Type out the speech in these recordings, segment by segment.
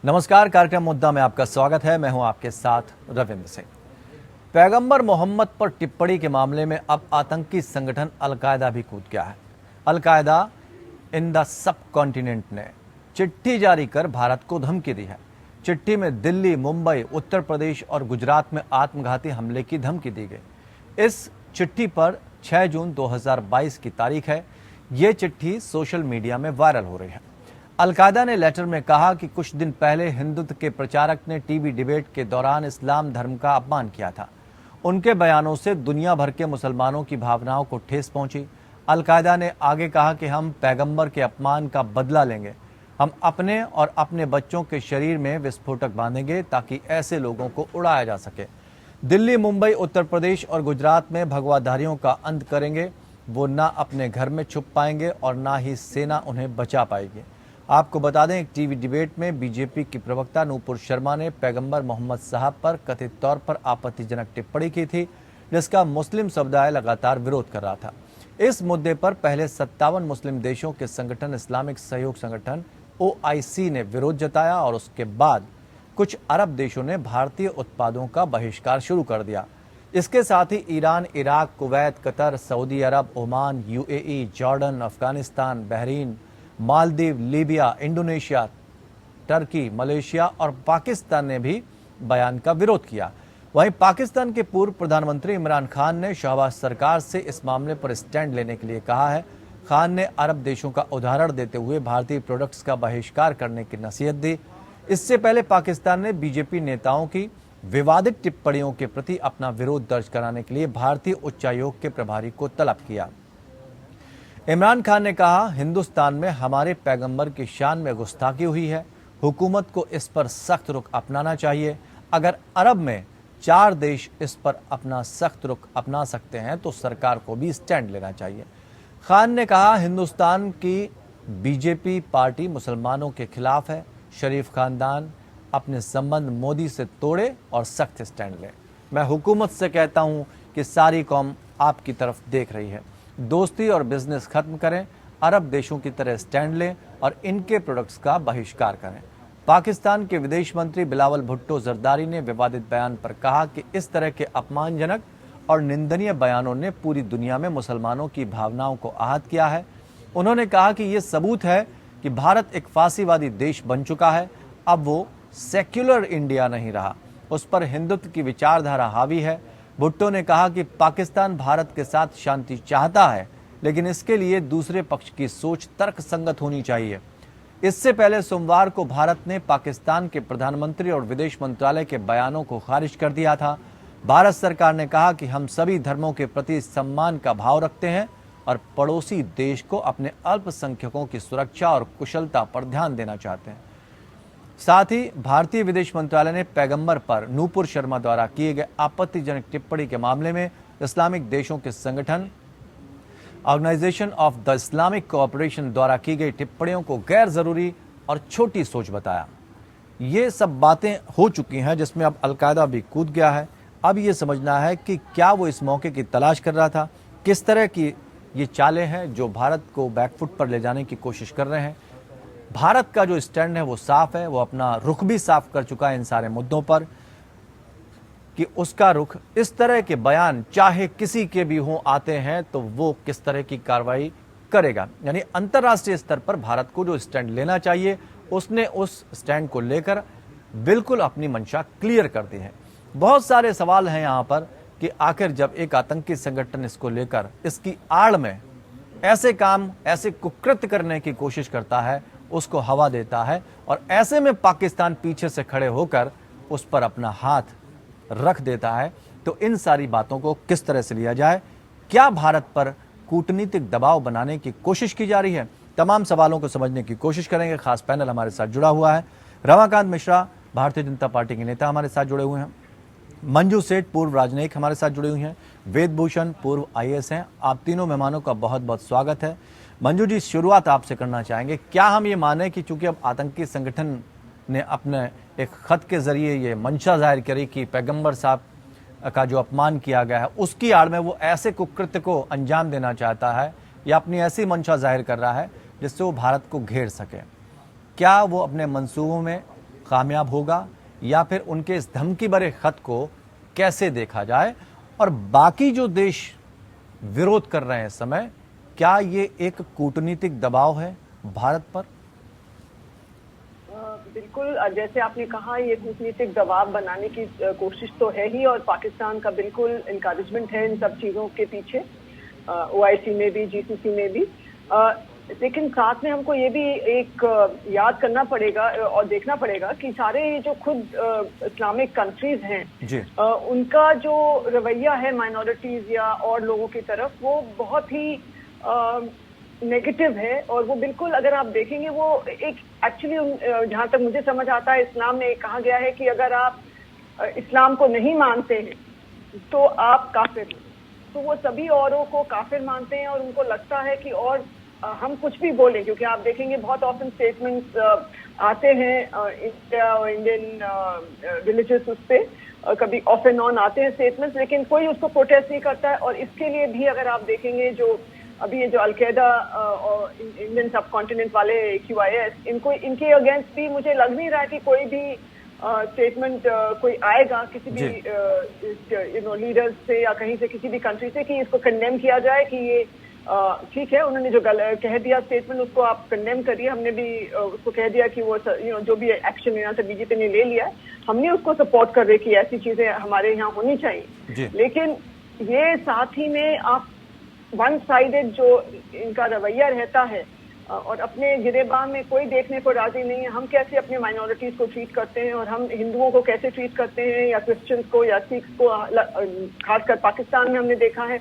नमस्कार, कार्यक्रम मुद्दा में आपका स्वागत है। मैं हूं आपके साथ रविंद्र सिंह। पैगंबर मोहम्मद पर टिप्पणी के मामले में अब आतंकी संगठन अलकायदा भी कूद गया है। Al Qaeda in the sub continent ने चिट्ठी जारी कर भारत को धमकी दी है। चिट्ठी में दिल्ली, मुंबई, उत्तर प्रदेश और गुजरात में आत्मघाती हमले की धमकी दी गई। इस चिट्ठी पर 6 जून 2022 की तारीख है। ये चिट्ठी सोशल मीडिया में वायरल हो रही है। अलकायदा ने लेटर में कहा कि कुछ दिन पहले हिंदुत्व के प्रचारक ने टीवी डिबेट के दौरान इस्लाम धर्म का अपमान किया था। उनके बयानों से दुनिया भर के मुसलमानों की भावनाओं को ठेस पहुंची। अलकायदा ने आगे कहा कि हम पैगंबर के अपमान का बदला लेंगे। हम अपने और अपने बच्चों के शरीर में विस्फोटक बांधेंगे ताकि ऐसे लोगों को उड़ाया जा सके। दिल्ली, मुंबई, उत्तर प्रदेश और गुजरात में भगवाधारियों का अंत करेंगे। वो ना अपने घर में छुप पाएंगे और ना ही सेना उन्हें बचा पाएगी। आपको बता दें, एक टीवी डिबेट में बीजेपी की प्रवक्ता नूपुर शर्मा ने पैगंबर मोहम्मद साहब पर कथित तौर पर आपत्तिजनक टिप्पणी की थी, जिसका मुस्लिम समुदाय लगातार विरोध कर रहा था। इस मुद्दे पर पहले 57 मुस्लिम देशों के संगठन इस्लामिक सहयोग संगठन OIC ने विरोध जताया और उसके बाद कुछ अरब देशों ने भारतीय उत्पादों का बहिष्कार शुरू कर दिया। इसके साथ ही Iran, Iraq, Kuwait, Qatar, Saudi Arab, Oman, UAE, Jordan, Afghanistan, Bahrain, Maldives, Libya, Indonesia, Turkey, Malaysia और पाकिस्तान ने भी बयान का विरोध किया। वहीं पाकिस्तान के पूर्व प्रधानमंत्री इमरान खान ने शहबाज सरकार से इस मामले पर स्टैंड लेने के लिए कहा है। खान ने अरब देशों का उदाहरण देते हुए भारतीय प्रोडक्ट्स का बहिष्कार करने की नसीहत दी। इससे पहले पाकिस्तान ने बीजेपी नेताओं की विवादित टिप्पणियों के प्रति अपना विरोध दर्ज कराने के लिए भारतीय उच्चायोग के प्रभारी को तलब किया। इमरान खान ने कहा, हिंदुस्तान में हमारे पैगंबर की शान में गुस्ताखी हुई है। हुकूमत को इस पर सख्त रुख अपनाना चाहिए। अगर अरब में 4 देश इस पर अपना सख्त रुख अपना सकते हैं तो सरकार को भी स्टैंड लेना चाहिए। खान ने कहा, हिंदुस्तान की बीजेपी पार्टी मुसलमानों के खिलाफ है। शरीफ खानदान अपने संबंध मोदी से तोड़े और सख्त स्टैंड ले। मैं हुकूमत से कहता हूं कि सारी कौम आपकी तरफ देख रही है। दोस्ती और बिजनेस खत्म करें, अरब देशों की तरह स्टैंड लें और इनके प्रोडक्ट्स का बहिष्कार करें। पाकिस्तान के विदेश मंत्री बिलावल भुट्टो जरदारी ने विवादित बयान पर कहा कि इस तरह के अपमानजनक और निंदनीय बयानों ने पूरी दुनिया में मुसलमानों की भावनाओं को आहत किया है। उन्होंने कहा कि ये सबूत है कि भारत एक फासीवादी देश बन चुका है। अब वो सेक्युलर इंडिया नहीं रहा, उस पर हिंदुत्व की विचारधारा हावी है। भुट्टो ने कहा कि पाकिस्तान भारत के साथ शांति चाहता है, लेकिन इसके लिए दूसरे पक्ष की सोच तर्कसंगत होनी चाहिए। इससे पहले सोमवार को भारत ने पाकिस्तान के प्रधानमंत्री और विदेश मंत्रालय के बयानों को खारिज कर दिया था। भारत सरकार ने कहा कि हम सभी धर्मों के प्रति सम्मान का भाव रखते हैं और पड़ोसी देश को अपने अल्पसंख्यकों की सुरक्षा और कुशलता पर ध्यान देना चाहते हैं। साथ ही भारतीय विदेश मंत्रालय ने पैगंबर पर नूपुर शर्मा द्वारा किए गए आपत्तिजनक टिप्पणी के मामले में इस्लामिक देशों के संगठन Organisation of the Islamic Cooperation द्वारा की गई टिप्पणियों को गैर जरूरी और छोटी सोच बताया। ये सब बातें हो चुकी हैं जिसमें अब अलकायदा भी कूद गया है। अब ये समझना है कि क्या वो इस मौके की तलाश कर रहा था, किस तरह की ये चालें हैं जो भारत को बैकफुट पर ले जाने की कोशिश कर रहे हैं। भारत का जो स्टैंड है वो साफ है, वो अपना रुख भी साफ कर चुका है इन सारे मुद्दों पर कि उसका रुख इस तरह के बयान चाहे किसी के भी हों आते हैं तो वो किस तरह की कार्रवाई करेगा। यानी अंतर्राष्ट्रीय स्तर पर भारत को जो स्टैंड लेना चाहिए उसने उस स्टैंड को लेकर बिल्कुल अपनी मंशा क्लियर कर दी है। बहुत सारे सवाल हैं यहाँ पर कि आखिर जब एक आतंकी संगठन इसको लेकर इसकी आड़ में ऐसे काम, ऐसे कुकृत्य करने की कोशिश करता है, उसको हवा देता है और ऐसे में पाकिस्तान पीछे से खड़े होकर उस पर अपना हाथ रख देता है, तो इन सारी बातों को किस तरह से लिया जाए? क्या भारत पर कूटनीतिक दबाव बनाने की कोशिश की जा रही है? तमाम सवालों को समझने की कोशिश करेंगे। खास पैनल हमारे साथ जुड़ा हुआ है। रमाकांत मिश्रा भारतीय जनता पार्टी के नेता हमारे साथ जुड़े हुए हैं। मंजू सेठ पूर्व राजनयिक हमारे साथ जुड़ी हुई हैं। वेद भूषण पूर्व IAS हैं। आप तीनों मेहमानों का बहुत बहुत स्वागत है। मंजू जी, शुरुआत आपसे करना चाहेंगे। क्या हम ये माने कि चूंकि अब आतंकी संगठन ने अपने एक खत के जरिए ये मंशा जाहिर करी कि पैगंबर साहब का जो अपमान किया गया है उसकी आड़ में वो ऐसे कुकृत्य को अंजाम देना चाहता है या अपनी ऐसी मंशा जाहिर कर रहा है जिससे वो भारत को घेर सके, क्या वो अपने मंसूबों में कामयाब होगा या फिर उनके इस धमकी भरे खत को कैसे देखा जाए, और बाकी जो देश विरोध कर रहे हैं इस समय, क्या ये एक कूटनीतिक दबाव है भारत पर? बिल्कुल, जैसे आपने कहा, ये कूटनीतिक दबाव बनाने की कोशिश तो है ही, और पाकिस्तान का बिल्कुल इनकरेजमेंट है इन सब चीज़ों के पीछे, OIC में भी, GCC में भी। लेकिन साथ में हमको ये भी एक याद करना पड़ेगा और देखना पड़ेगा कि सारे ये जो खुद इस्लामिक कंट्रीज हैं, उनका जो रवैया है माइनॉरिटीज या और लोगों की तरफ, वो बहुत ही नेगेटिव है। और वो बिल्कुल, अगर आप देखेंगे, वो एक एक्चुअली जहाँ तक मुझे समझ आता है, इस्लाम में कहा गया है कि अगर आप इस्लाम को नहीं मानते हैं तो आप काफिर हैं। तो वो सभी औरों को काफिर मानते हैं और उनको लगता है कि और हम कुछ भी बोलें, क्योंकि आप देखेंगे बहुत ऑफन स्टेटमेंट्स आते हैं इंडिया और इंडियन रिलीजियस उस पे, कभी ऑफ एंड ऑन आते हैं स्टेटमेंट्स, लेकिन कोई उसको प्रोटेस्ट नहीं करता है। और इसके लिए भी अगर आप देखेंगे, जो अभी ये जो अलकायदा और इंडियन सब कॉन्टिनेंट वाले QIS, इनके अगेंस्ट भी मुझे लग नहीं रहा है कि कोई भी स्टेटमेंट कोई आएगा किसी भी लीडर्स से या कहीं से, किसी भी कंट्री से, कि इसको कंडेम किया जाए कि ये ठीक है, उन्होंने जो कह दिया स्टेटमेंट, उसको आप कंडेम करिए। हमने भी उसको कह दिया कि वो जो भी एक्शन लेना था BJP ने ले लिया है, हमने उसको सपोर्ट कर रहे कि ऐसी चीजें हमारे यहाँ होनी चाहिए। लेकिन ये साथ ही में आप वन साइडेड जो इनका रवैया रहता है, और अपने गिरेबान में कोई देखने को राजी नहीं है। हम कैसे अपने माइनॉरिटीज को ट्रीट करते हैं, और हम हिंदुओं को कैसे ट्रीट करते हैं, या क्रिश्चियंस को या सिख्स को, खासकर पाकिस्तान में हमने देखा है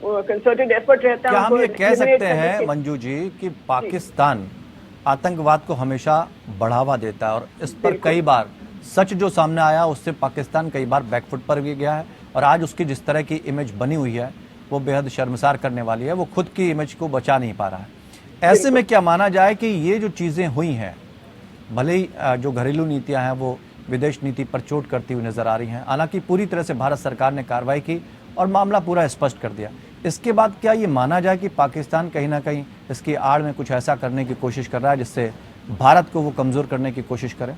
कंसर्टेड एफर्ट रहता है। क्या हम ये कह सकते हैं मंजू जी कि पाकिस्तान आतंकवाद को हमेशा बढ़ावा देता है, और इस पर कई बार सच जो सामने आया उससे पाकिस्तान कई बार बैकफुट पर भी गया है, और आज उसकी जिस तरह की इमेज बनी हुई है वो बेहद शर्मसार करने वाली है। वो खुद की इमेज को बचा नहीं पा रहा है। ऐसे में क्या माना जाए कि ये जो चीज़ें हुई हैं, भले ही जो घरेलू नीतियां हैं वो विदेश नीति पर चोट करती हुई नजर आ रही हैं, हालांकि पूरी तरह से भारत सरकार ने कार्रवाई की और मामला पूरा स्पष्ट कर दिया, इसके बाद क्या ये माना जाए कि पाकिस्तान कहीं ना कहीं इसकी आड़ में कुछ ऐसा करने की कोशिश कर रहा है जिससे भारत को वो कमजोर करने की कोशिश करे?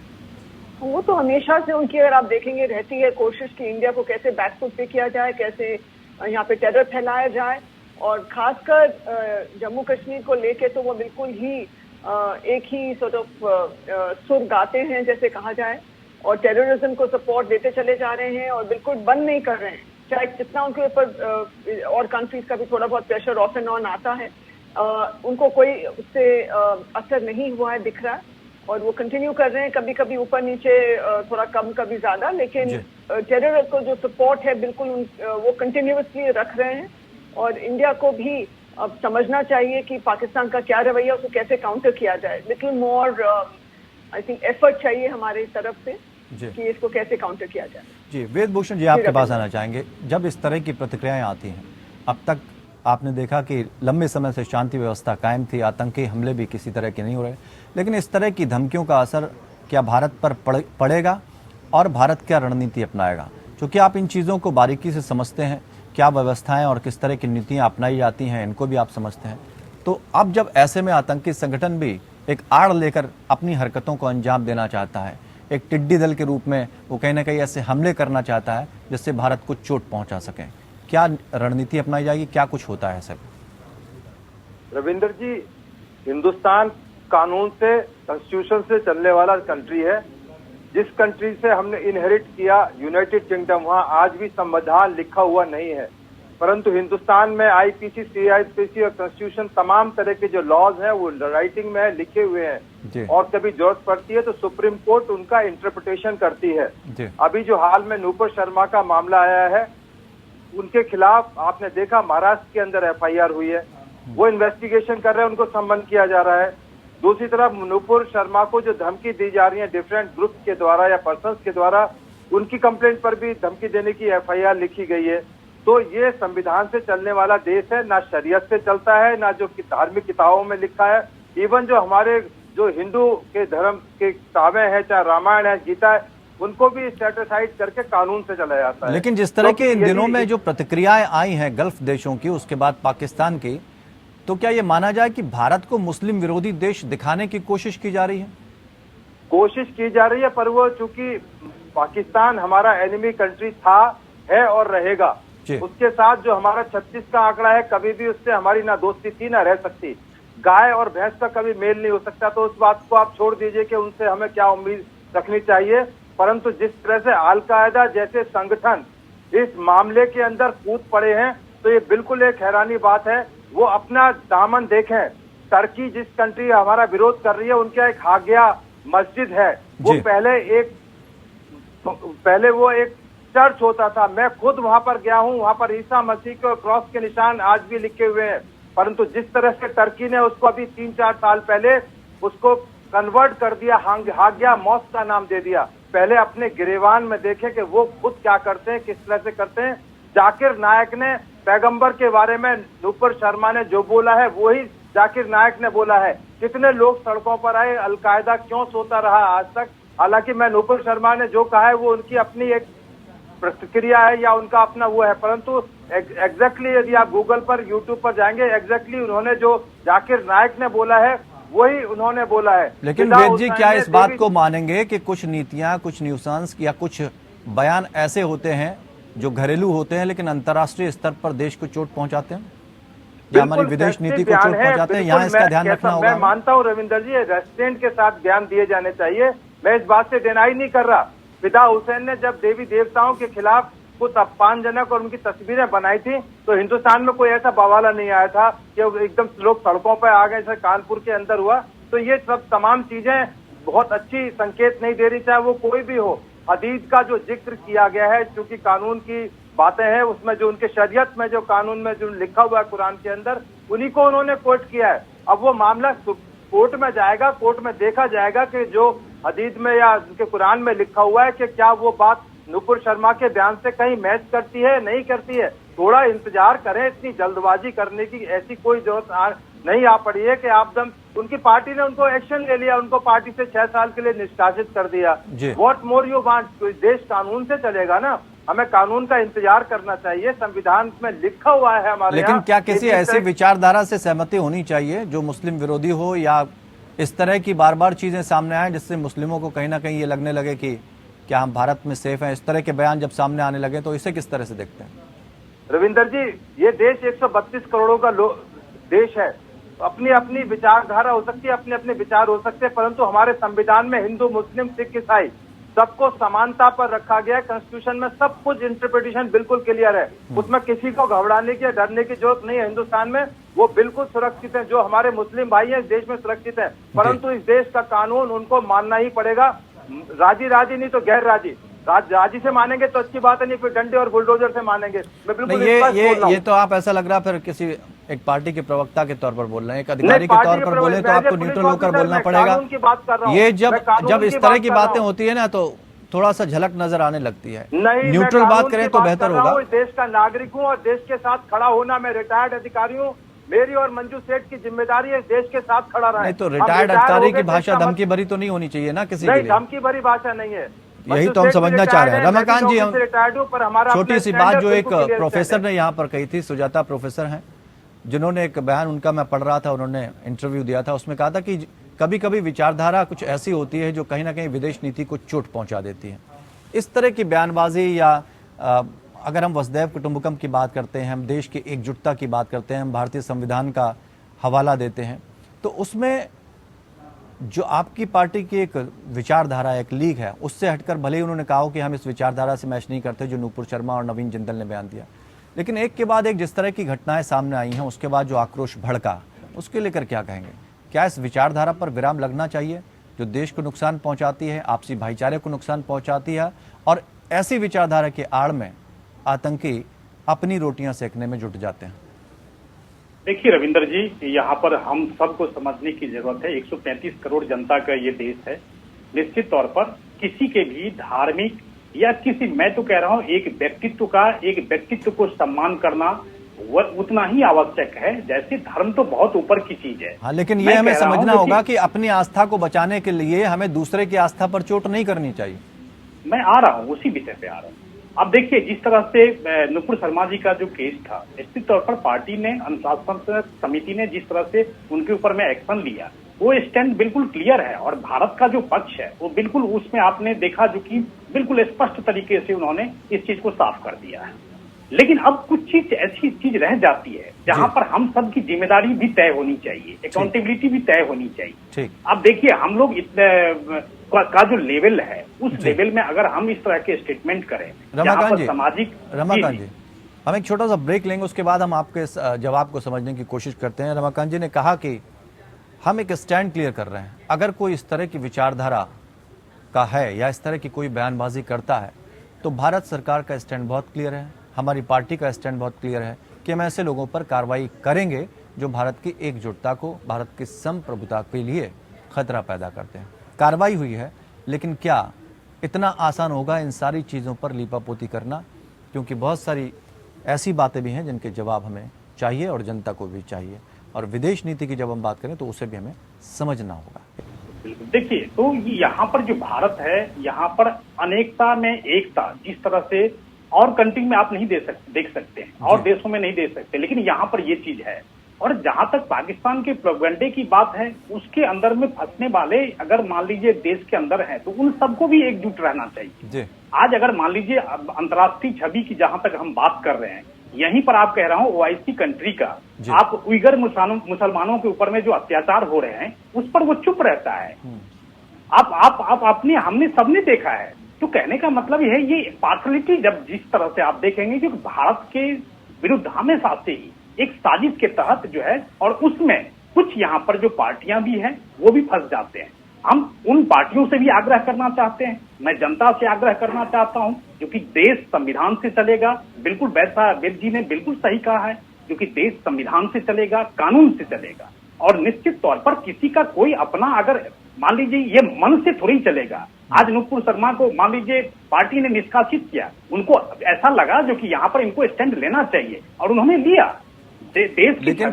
वो तो हमेशा से उनकी, अगर आप देखेंगे, रहती है कोशिश कि इंडिया को कैसे बैकफुट पे किया जाए, कैसे यहाँ पे टेरर फैलाया जाए। और खासकर जम्मू कश्मीर को लेके तो वो बिल्कुल ही एक ही सॉर्ट ऑफ सुर गाते हैं, जैसे कहा जाए, और टेररिज्म को सपोर्ट देते चले जा रहे हैं और बिल्कुल बंद नहीं कर रहे हैं। चाहे जितना उनके ऊपर और कंट्रीज का भी थोड़ा बहुत प्रेशर ऑफ एंड ऑन आता है, उनको कोई उससे असर नहीं हुआ है, दिख रहा है, और वो कंटिन्यू कर रहे हैं, कभी कभी ऊपर नीचे, थोड़ा कम कभी ज्यादा, लेकिन टेरर को जो सपोर्ट है बिल्कुल वो कंटिन्यूअसली रख रहे हैं। और इंडिया को भी अब समझना चाहिए कि पाकिस्तान का क्या रवैया, उसको कैसे काउंटर किया जाए। Little more I think effort चाहिए हमारे तरफ से कि इसको कैसे काउंटर किया जाए। जी, वेदभूषण जी, आपके पास आना चाहेंगे। जब इस तरह की प्रतिक्रियाएं आती हैं, अब तक आपने देखा कि लंबे समय से शांति व्यवस्था कायम थी, आतंकी हमले भी किसी तरह के नहीं हो रहे, लेकिन इस तरह की धमकियों का असर क्या भारत पर पड़ेगा, और भारत क्या रणनीति अपनाएगा? क्योंकि आप इन चीज़ों को बारीकी से समझते हैं, क्या व्यवस्थाएं और किस तरह की नीतियां अपनाई जाती हैं, इनको भी आप समझते हैं। तो अब जब ऐसे में आतंकी संगठन भी एक आड़ लेकर अपनी हरकतों को अंजाम देना चाहता है, एक टिड्डी दल के रूप में वो कहीं ना कहीं ऐसे हमले करना चाहता है जिससे भारत को चोट पहुंचा सके, क्या रणनीति अपनाई जाएगी, क्या कुछ होता है सब? रविंदर जी, हिंदुस्तान कानून से, कॉन्स्टिट्यूशन से चलने वाला कंट्री है। जिस कंट्री से हमने इनहेरिट किया, यूनाइटेड किंगडम, वहाँ आज भी संविधान लिखा हुआ नहीं है, परंतु हिंदुस्तान में IPC, CIPC और कॉन्स्टिट्यूशन, तमाम तरह के जो लॉज हैं वो राइटिंग में है, लिखे हुए हैं, और कभी जरूरत पड़ती है तो सुप्रीम कोर्ट उनका इंटरप्रिटेशन करती है। अभी जो हाल में नूपुर शर्मा का मामला आया है, उनके खिलाफ आपने देखा महाराष्ट्र के अंदर FIR हुई है, वो इन्वेस्टिगेशन कर रहे हैं, उनको सम्मन किया जा रहा है। दूसरी तरफ नूपुर शर्मा को जो धमकी दी जा रही है डिफरेंट ग्रुप के द्वारा या पर्सन्स के द्वारा, उनकी कंप्लेंट पर भी धमकी देने की FIR लिखी गई है। तो ये संविधान से चलने वाला देश है, ना शरीयत से चलता है, ना जो धार्मिक किताबों में लिखा है। इवन जो हमारे जो हिंदू के धर्म के किताबें हैं, चाहे रामायण है, गीता है, उनको भी सेटिसाइड करके कानून से चला जाता है। लेकिन जिस तरह के इन दिनों में जो प्रतिक्रियाएं आई हैं गल्फ देशों की, उसके बाद पाकिस्तान की, तो क्या ये माना जाए कि भारत को मुस्लिम विरोधी देश दिखाने की कोशिश की जा रही है? कोशिश की जा रही है, पर वो चूंकि पाकिस्तान हमारा एनिमी कंट्री था, है और रहेगा, उसके साथ जो हमारा 36 का आंकड़ा है, कभी भी उससे हमारी ना दोस्ती थी ना रह सकती। गाय और भैंस का कभी मेल नहीं हो सकता, तो उस बात को आप छोड़ दीजिए कि उनसे हमें क्या उम्मीद रखनी चाहिए। परंतु जिस तरह से अल-कायदा जैसे संगठन इस मामले के अंदर कूद पड़े हैं, तो ये बिल्कुल एक हैरानी बात है। वो अपना दामन देखें। टर्की जिस कंट्री हमारा विरोध कर रही है, उनका एक हागिया मस्जिद है, वो पहले वो एक चर्च होता था। मैं खुद वहां पर गया हूं, वहां पर ईसा मसीह के क्रॉस के निशान आज भी लिखे हुए हैं। परंतु जिस तरह से टर्की ने उसको अभी 3-4 साल पहले उसको कन्वर्ट कर दिया, हागिया मॉस्क का नाम दे दिया। पहले अपने गिरेवान में देखें कि वो खुद क्या करते हैं, किस तरह से करते हैं। जाकिर नायक ने पैगंबर के बारे में, नुपुर शर्मा ने जो बोला है वही जाकिर नायक ने बोला है। कितने लोग सड़कों पर आए, अल-कायदा क्यों सोता रहा आज तक? हालांकि मैं नुपुर शर्मा ने जो कहा है वो उनकी अपनी एक प्रतिक्रिया है या उनका अपना वो है, परंतु एग्जैक्टली यदि आप गूगल पर, यूट्यूब पर जाएंगे, एग्जैक्टली उन्होंने जो जाकिर नायक ने बोला है वही उन्होंने बोला है। लेकिन वेद जी, क्या इस बात को मानेंगे कि कुछ नीतियां, कुछ न्यूसेंस या कुछ बयान ऐसे होते हैं जो घरेलू होते हैं लेकिन अंतर्राष्ट्रीय स्तर पर देश को चोट पहुंचाते हैं, या हमारी विदेश नीति को चोट पहुंचाते हैं? यहाँ इसका ध्यान रखना होगा। मैं मानता हूँ रविंदर जी, रेस्ट्रेंट के साथ बयान दिए जाने चाहिए। मैं इस बात से डिनाई नहीं कर रहा। फिदा हुसैन ने जब देवी देवताओं के खिलाफ कुछ अपमानजनक और उनकी तस्वीरें बनाई थी, तो हिंदुस्तान में कोई ऐसा बवाला नहीं आया था कि एकदम लोग सड़कों पर आ गए, जैसे कानपुर के अंदर हुआ। तो ये सब तमाम चीजें बहुत अच्छी संकेत नहीं दे रही, चाहे वो कोई भी हो। हदीद का जो जिक्र किया गया है, चूंकि कानून की बातें हैं, उसमें जो उनके शरीयत में जो कानून में जो लिखा हुआ है कुरान के अंदर, उन्हीं को उन्होंने कोट किया है। अब वो मामला कोर्ट में जाएगा, कोर्ट में देखा जाएगा कि जो हदीद में या उनके कुरान में लिखा हुआ है कि क्या वो बात नुपुर शर्मा के बयान से कहीं मैच करती है, नहीं करती है। थोड़ा इंतजार करें, इतनी जल्दबाजी करने की ऐसी कोई जरूरत नहीं आ पड़ी है कि आप उनकी पार्टी ने उनको एक्शन ले लिया, उनको पार्टी से 6 साल के लिए निष्कासित कर दिया। What more you want? देश कानून से चलेगा ना, हमें कानून का इंतजार करना चाहिए। संविधान में लिखा हुआ है हमारे। लेकिन क्या किसी ऐसी विचारधारा से सहमति होनी चाहिए जो मुस्लिम विरोधी हो, या इस तरह की बार बार चीजें सामने आए जिससे मुस्लिमों को कहीं ना कहीं ये लगने लगे कि क्या हम भारत में सेफ हैं? इस तरह के बयान जब सामने आने लगे तो इसे किस तरह से देखते हैं? रविंदर जी, ये देश 132 करोड़ों का देश है। अपनी अपनी विचारधारा हो सकती है, अपने अपने विचार हो सकते हैं, परंतु हमारे संविधान में हिंदू, मुस्लिम, सिख, ईसाई सबको समानता पर रखा गया है। कॉन्स्टिट्यूशन में सब कुछ इंटरप्रिटेशन बिल्कुल क्लियर है। उसमें किसी को घबराने की, डरने की जरूरत नहीं है। हिंदुस्तान में वो बिल्कुल सुरक्षित है। जो हमारे मुस्लिम भाई हैं इस देश में सुरक्षित है, परंतु इस देश का कानून उनको मानना ही पड़ेगा। राजी राजी नहीं तो गैर राजी। राजी से मानेंगे तो अच्छी बात है, नहीं फिर डंडे और बुलडोजर से मानेंगे। मैं बिल्कुल ये तो आप ऐसा लग रहा फिर किसी एक पार्टी के प्रवक्ता के तौर पर बोल रहे हैं, एक अधिकारी के तौर पर बोले तो आपको न्यूट्रल होकर बोलना पड़ेगा। ये जब इस तरह की बातें होती है ना, तो थोड़ा सा झलक नजर आने लगती है। न्यूट्रल बात करें तो बेहतर होगा। देश का नागरिक हूँ और देश के साथ खड़ा होना, मैं रिटायर्ड अधिकारी हूँ। मेरी और मंजू सेठ की जिम्मेदारी है देश के साथ खड़ा रहना। नहीं तो रिटायर्ड अधिकारी की भाषा धमकी भरी तो नहीं होनी चाहिए ना किसी के लिए? धमकी भरी भाषा नहीं है, यही तो हम समझना चाह रहे हैं। रमाकांत जी, हम पर हमारा छोटी सी बात जो एक प्रोफेसर ने यहाँ पर कही थी, सुजाता प्रोफेसर हैं, जिन्होंने एक बयान उनका मैं पढ़ रहा था, उन्होंने इंटरव्यू दिया था, उसमें कहा था कि कभी कभी विचारधारा कुछ ऐसी होती है जो कहीं ना कहीं विदेश नीति को चोट पहुंचा देती है। इस तरह की बयानबाजी, या अगर हम वसुधैव कुटुंबकम की बात करते हैं, हम देश की एकजुटता की बात करते हैं, हम भारतीय संविधान का हवाला देते हैं, तो उसमें जो आपकी पार्टी की एक विचारधारा, एक लीग है, उससे हटकर भले ही उन्होंने कहा हो कि हम इस विचारधारा से मैच नहीं करते जो नुपुर शर्मा और नवीन जिंदल ने बयान दिया, लेकिन एक के बाद एक जिस तरह की घटनाएं सामने आई हैं, उसके बाद जो आक्रोश भड़का, उसके लेकर क्या कहेंगे? क्या इस विचारधारा पर विराम लगना चाहिए जो देश को नुकसान पहुंचाती है, आपसी भाईचारे को नुकसान पहुंचाती है, और ऐसी विचारधारा के आड़ में आतंकी अपनी रोटियां सेकने में जुट जाते हैं? देखिए रविंदर जी, यहाँ पर हम सबको समझने की जरूरत है। 135 करोड़ जनता का ये देश है। निश्चित तौर पर किसी के भी धार्मिक या किसी, मैं तो कह रहा हूँ, एक व्यक्तित्व को सम्मान करना वह उतना ही आवश्यक है जैसे धर्म तो बहुत ऊपर की चीज है। हाँ, लेकिन ये हमें समझना होगा कि अपनी आस्था को बचाने के लिए हमें दूसरे की आस्था पर चोट नहीं करनी चाहिए। मैं आ रहा हूँ, उसी विषय पे आ रहा हूँ। अब देखिए, जिस तरह से नुपुर शर्मा जी का जो केस था, निश्चित तौर पर पार्टी ने, अनुशासन समिति ने जिस तरह से उनके ऊपर में एक्शन लिया, वो स्टैंड बिल्कुल क्लियर है और भारत का जो पक्ष है वो बिल्कुल उसमें आपने देखा जो कि बिल्कुल स्पष्ट तरीके से उन्होंने इस चीज को साफ कर दिया है। लेकिन अब कुछ चीज ऐसी चीज रह जाती है जहां पर हम सब की जिम्मेदारी भी तय होनी चाहिए, अकाउंटेबिलिटी भी तय होनी चाहिए। अब देखिए हम लोग इतने का जो लेवल है उस लेवल में अगर हम इस तरह के स्टेटमेंट करें रमाकांत जी, सामाजिक रमाकांत जी हम एक छोटा सा ब्रेक लेंगे, उसके बाद हम आपके जवाब को समझने की कोशिश करते हैं। रमाकांत जी ने कहा कि हम एक स्टैंड क्लियर कर रहे हैं, अगर कोई इस तरह की विचारधारा का है या इस तरह की कोई बयानबाजी करता है तो भारत सरकार का स्टैंड बहुत क्लियर है, हमारी पार्टी का स्टैंड बहुत क्लियर है कि हम ऐसे लोगों पर कार्रवाई करेंगे जो भारत की एकजुटता को, भारत की संप्रभुता के लिए खतरा पैदा करते हैं। कार्रवाई हुई है, लेकिन क्या इतना आसान होगा इन सारी चीज़ों पर लीपापोती करना? क्योंकि बहुत सारी ऐसी बातें भी हैं जिनके जवाब हमें चाहिए और जनता को भी चाहिए, और विदेश नीति की जब हम बात करें तो उसे भी हमें समझना होगा। देखिए, तो यहाँ पर जो भारत है, यहाँ पर अनेकता में एकता जिस तरह से और कंट्री में आप नहीं देख सकते हैं और देशों में नहीं दे सकते, लेकिन यहाँ पर ये चीज है। और जहां तक पाकिस्तान के प्रोपेगेंडे की बात है, उसके अंदर में फंसने वाले अगर मान लीजिए देश के अंदर हैं तो उन सबको भी एकजुट रहना चाहिए। आज अगर मान लीजिए अंतर्राष्ट्रीय छवि की जहां तक हम बात कर रहे हैं, यहीं पर आप कह रहा हूं ओआईसी कंट्री का, आप उइगर मुसलमानों के ऊपर में जो अत्याचार हो रहे हैं उस पर वो चुप रहता है। आप अपने हमने सबने देखा है। तो कहने का मतलब यह है, ये पार्शलिटी जब जिस तरह से आप देखेंगे कि भारत के विरुद्ध हमेशा से ही एक साजिश के तहत जो है, और उसमें कुछ यहाँ पर जो पार्टियां भी हैं वो भी फंस जाते हैं। हम उन पार्टियों से भी आग्रह करना चाहते हैं, मैं जनता से आग्रह करना चाहता हूं, क्योंकि देश संविधान से चलेगा। बिल्कुल वैसा वेद जी ने बिल्कुल सही कहा है, क्योंकि देश संविधान से चलेगा, कानून से चलेगा। और निश्चित तौर पर किसी का कोई अपना अगर मान लीजिए ये मन से थोड़ी चलेगा। आज नुपुर शर्मा को मान लीजिए पार्टी ने निष्कासित किया, उनको ऐसा लगा जो कि यहाँ पर इनको स्टैंड लेना चाहिए और उन्होंने लिया। देश की लेकिन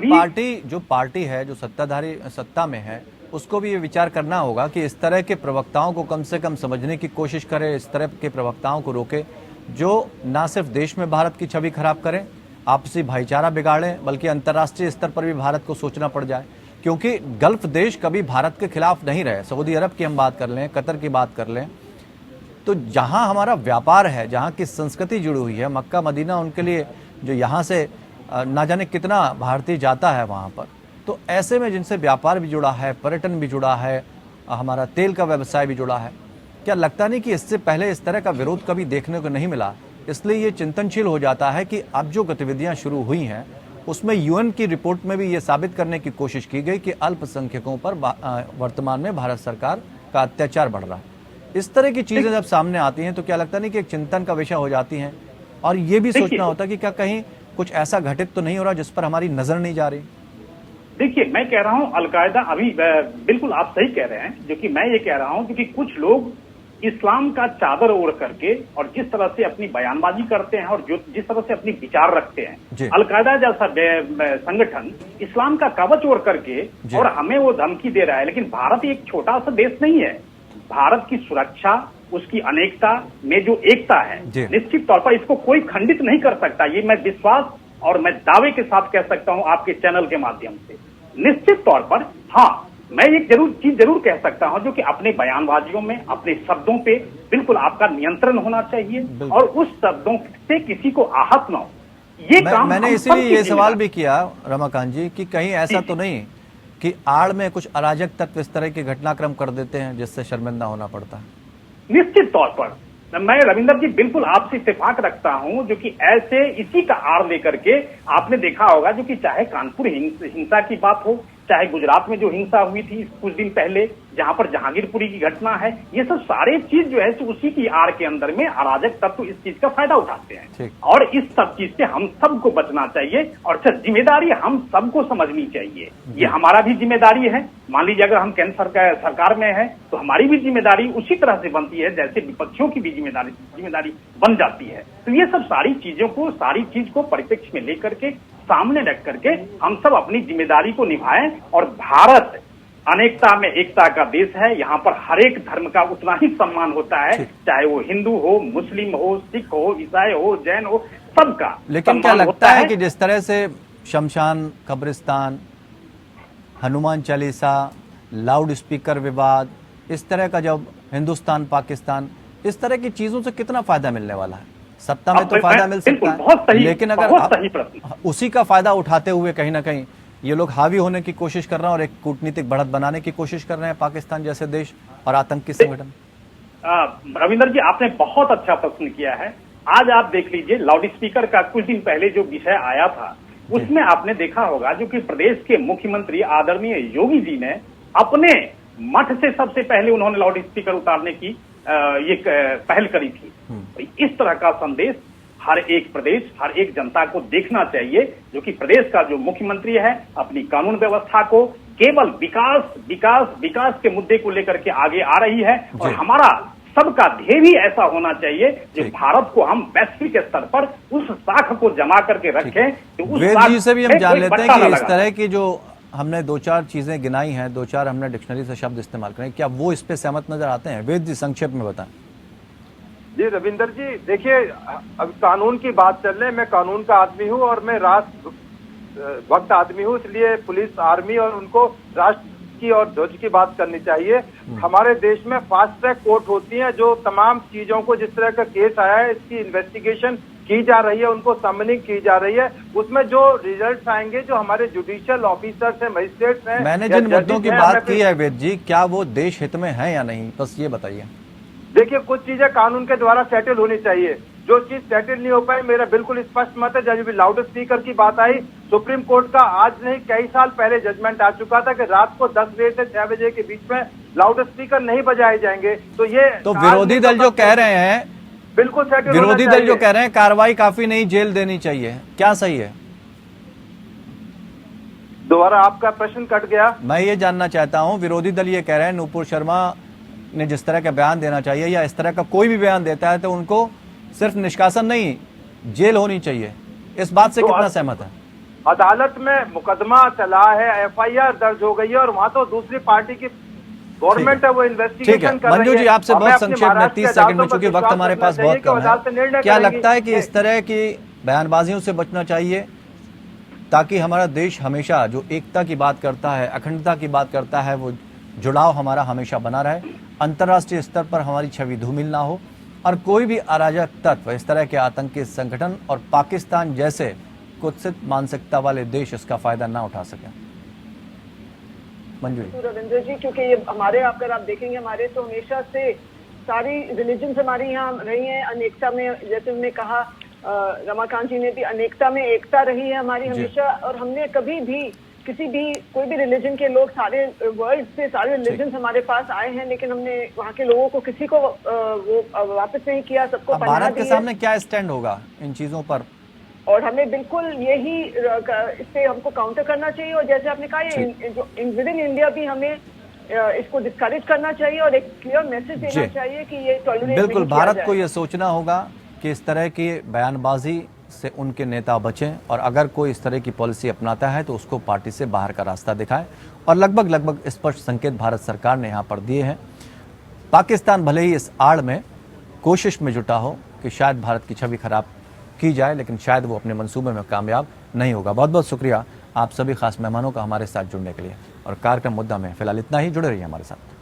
पार्टी है जो सत्ताधारी सत्ता में है, उसको भी ये विचार करना होगा कि इस तरह के प्रवक्ताओं को कम से कम समझने की कोशिश करे, इस तरह के प्रवक्ताओं को रोके जो ना सिर्फ देश में भारत की छवि खराब करें, आपसी भाईचारा बिगाड़ें, बल्कि अंतर्राष्ट्रीय स्तर पर भी भारत को सोचना पड़ जाए। क्योंकि गल्फ देश कभी भारत के खिलाफ नहीं रहे। सऊदी अरब की हम बात कर लें, कतर की बात कर लें, तो जहां हमारा व्यापार है, जहां की संस्कृति जुड़ी हुई है, मक्का मदीना उनके लिए जो यहाँ से ना जाने कितना भारतीय जाता है वहाँ पर, तो ऐसे में जिनसे व्यापार भी जुड़ा है, पर्यटन भी जुड़ा है, हमारा तेल का व्यवसाय भी जुड़ा है, क्या लगता नहीं कि इससे पहले इस तरह का विरोध कभी देखने को नहीं मिला? इसलिए ये चिंतनशील हो जाता है कि अब जो गतिविधियां शुरू हुई हैं उसमें यूएन की रिपोर्ट में भी ये साबित करने की कोशिश की गई कि अल्पसंख्यकों पर वर्तमान में भारत सरकार का अत्याचार बढ़ रहा है। इस तरह की चीजें जब सामने आती हैं तो क्या लगता नहीं कि एक चिंतन का विषय हो जाती हैं, और ये भी सोचना होता है कि क्या कहीं कुछ ऐसा घटित तो नहीं हो रहा जिस पर हमारी नजर नहीं जा रही? देखिए, मैं कह रहा हूं अलकायदा अभी बिल्कुल आप सही कह रहे हैं, जो कि मैं ये कह रहा हूं क्योंकि कुछ लोग इस्लाम का चादर ओढ़ करके और जिस तरह से अपनी बयानबाजी करते हैं और जो जिस तरह से अपनी विचार रखते हैं, अलकायदा जैसा संगठन इस्लाम का कवच ओढ़ करके और हमें वो धमकी दे रहा है। लेकिन भारत एक छोटा सा देश नहीं है। भारत की सुरक्षा, उसकी अनेकता में जो एकता है, निश्चित तौर पर इसको कोई खंडित नहीं कर सकता। ये मैं विश्वास और मैं दावे के साथ कह सकता हूं आपके चैनल के माध्यम से। निश्चित तौर पर हाँ, मैं एक चीज जरूर कह सकता हूं, जो कि अपने बयानबाजियों में, अपने शब्दों पे बिल्कुल आपका नियंत्रण होना चाहिए और उस शब्दों से किसी को आहत न हो। ये काम मैंने इसीलिए ये सवाल भी किया रमाकांत जी कि कहीं ऐसा तो नहीं कि आड़ में कुछ अराजक तत्व इस तरह के घटनाक्रम कर देते हैं जिससे शर्मिंदा होना पड़ता है? निश्चित तौर पर मैं रविंदर जी बिल्कुल आपसे इत्तेफाक रखता हूं, जो कि ऐसे इसी का आड़ लेकर के आपने देखा होगा, जो कि चाहे कानपुर हिंसा की बात हो, चाहे गुजरात में जो हिंसा हुई थी कुछ दिन पहले, जहां पर जहांगीरपुरी की घटना है, ये सब सारे चीज जो है उसी की आड़ के अंदर में अराजक तत्व इस चीज का फायदा उठाते हैं और इस सब चीज से हम सबको बचना चाहिए और जिम्मेदारी हम सबको समझनी चाहिए। ये हमारा भी जिम्मेदारी है। मान लीजिए अगर हम केंद्र सरकार में है तो हमारी भी जिम्मेदारी उसी तरह से बनती है जैसे विपक्षियों की भी जिम्मेदारी बन जाती है। तो ये सब सारी चीज को परिप्रेक्ष्य में लेकर के, सामने रख करके हम सब अपनी जिम्मेदारी को निभाएं। और भारत अनेकता में एकता का देश है। यहाँ पर हर एक धर्म का उतना ही सम्मान होता है, चाहे वो हिंदू हो, मुस्लिम हो, सिख हो, ईसाई हो, जैन हो, सबका। लेकिन क्या लगता है कि जिस तरह से शमशान, कब्रिस्तान, हनुमान चालीसा, लाउड स्पीकर विवाद, इस तरह का जब हिंदुस्तान पाकिस्तान, इस तरह की चीजों से कितना फायदा मिलने वाला है? सत्ता में तो फायदा मिल सकता है, लेकिन अगर उसी का फायदा उठाते हुए कहीं ना कहीं ये लोग हावी होने की कोशिश कर रहे हैं और एक कूटनीतिक बढ़त बनाने की कोशिश कर रहे हैं पाकिस्तान जैसे देश और आतंकी संगठन। रविंदर जी, आपने बहुत अच्छा प्रश्न किया है। आज आप देख लीजिए, लाउड स्पीकर का कुछ दिन पहले जो विषय आया था, उसमें आपने देखा होगा जो कि प्रदेश के मुख्यमंत्री आदरणीय योगी जी ने अपने मठ से सबसे पहले उन्होंने लाउड स्पीकर उतारने की ये पहल करी थी। इस तरह का संदेश हर एक प्रदेश, हर एक जनता को देखना चाहिए, जो कि प्रदेश का जो मुख्यमंत्री है अपनी कानून व्यवस्था को केवल विकास विकास विकास के मुद्दे को लेकर के आगे आ रही है। और हमारा सबका ध्येय भी ऐसा होना चाहिए जो भारत को हम वैश्विक स्तर पर उस साख को जमा करके रखें कि उस वेद जी से भी हम जान लेते हैं कि इस तरह की जो हमने 2-4 चीजें गिनाई हैं, 2-4 हमने डिक्शनरी से शब्द इस्तेमाल करें, क्या वो इस पे सहमत नजर आते हैं? वेद जी संक्षेप में बताएं। जी रविंदर जी, देखिए अब कानून की बात चल रही है, मैं कानून का आदमी हूँ और मैं राष्ट्र भक्त आदमी हूँ, इसलिए पुलिस आर्मी और उनको राष्ट्र की और ध्वज की बात करनी चाहिए। हमारे देश में फास्ट ट्रैक कोर्ट होती है जो तमाम चीजों को, जिस तरह का केस आया है इसकी इन्वेस्टिगेशन की जा रही है, उनको समनिंग की जा रही है। उसमें जो रिजल्ट्स आएंगे, जो हमारे जुडिशियल ऑफिसर्स हैं, मजिस्ट्रेट्स हैं, मैंने जिन मुद्दों की बात की है वेद जी, क्या वो देश हित में है या नहीं, बस ये बताइए। देखिए, कुछ चीजें कानून के द्वारा सेटल होनी चाहिए, जो चीज सेटल नहीं हो पाई, मेरा बिल्कुल स्पष्ट मत है। जब भी लाउड स्पीकर की बात आई, सुप्रीम कोर्ट का आज नहीं कई साल पहले जजमेंट आ चुका था कि रात को 10 बजे से 6 बजे के बीच में लाउड स्पीकर नहीं बजाए जाएंगे। तो ये तो विरोधी दल जो कह रहे हैं, बिल्कुल सेटल, विरोधी दल जो कह रहे हैं कार्रवाई काफी नहीं, जेल देनी चाहिए, क्या सही है? दोबारा आपका प्रश्न कट गया। मैं ये जानना चाहता हूं, विरोधी दल ये कह रहे हैं नूपुर शर्मा ने जिस तरह का बयान देना चाहिए या इस तरह का कोई भी बयान देता है तो उनको सिर्फ निष्कासन नहीं, जेल होनी चाहिए, इस बात से कितना सहमत है? अदालत में मुकदमा चला है, FIR दर्ज हो गई है और वहां तो दूसरी पार्टी की गवर्नमेंट है, वो इन्वेस्टिगेशन कर रही है। मंजू जी, आपसे बहुत संक्षेप में 30 सेकंड में, चूंकि वक्त हमारे पास बहुत कम है, क्या लगता है कि इस तरह की बयानबाजियों से बचना चाहिए ताकि हमारा देश हमेशा जो एकता की बात करता है, अखंडता की बात करता है, वो जुड़ाव हमारा हमेशा बना रहे, अंतर्राष्ट्रीय स्तर पर हमारी छवि धूमिल ना हो और कोई भी अराजक तत्व, इस तरह के आतंकी संगठन और पाकिस्तान जैसे कुत्सित मानसिकता वाले देश इसका फायदा ना उठा सके? मंजू जी। रविंद्र जी, क्योंकि ये हमारे, अगर आप देखेंगे हमारे तो हमेशा से सारी रिलीजन हमारी यहाँ रही है अनेकता में, जैसे उन्होंने कहा रमाकांत जी ने भी, अनेकता में एकता रही है हमारी हमेशा। और हमने कभी भी किसी भी कोई भी रिलीजन के लोग, सारे वर्ल्ड से सारे रिलीजन हमारे पास आए हैं, लेकिन हमने वहाँ के लोगों को किसी को वो वापस नहीं किया, सबको पनाह दी है। भारत के सामने क्या स्टैंड होगा इन चीजों पर? और हमें बिल्कुल यही इससे हमको काउंटर करना चाहिए। और जैसे आपने कहा, विद इन इंडिया भी हमें इसको डिस्करेज करना चाहिए और एक क्लियर मैसेज देना चाहिए कि ये टॉलरेट बिल्कुल भारत को ये सोचना होगा कि इस तरह की बयानबाजी से उनके नेता बचें और अगर कोई इस तरह की पॉलिसी अपनाता है तो उसको पार्टी से बाहर का रास्ता दिखाए। और लगभग स्पष्ट संकेत भारत सरकार ने यहाँ पर दिए हैं। पाकिस्तान भले ही इस आड़ में कोशिश में जुटा हो कि शायद भारत की छवि खराब की जाए, लेकिन शायद वो अपने मंसूबे में कामयाब नहीं होगा। बहुत बहुत शुक्रिया आप सभी खास मेहमानों का हमारे साथ जुड़ने के लिए। और कार्यक्रम मुद्दा में फिलहाल इतना ही, जुड़े रहिए हमारे साथ।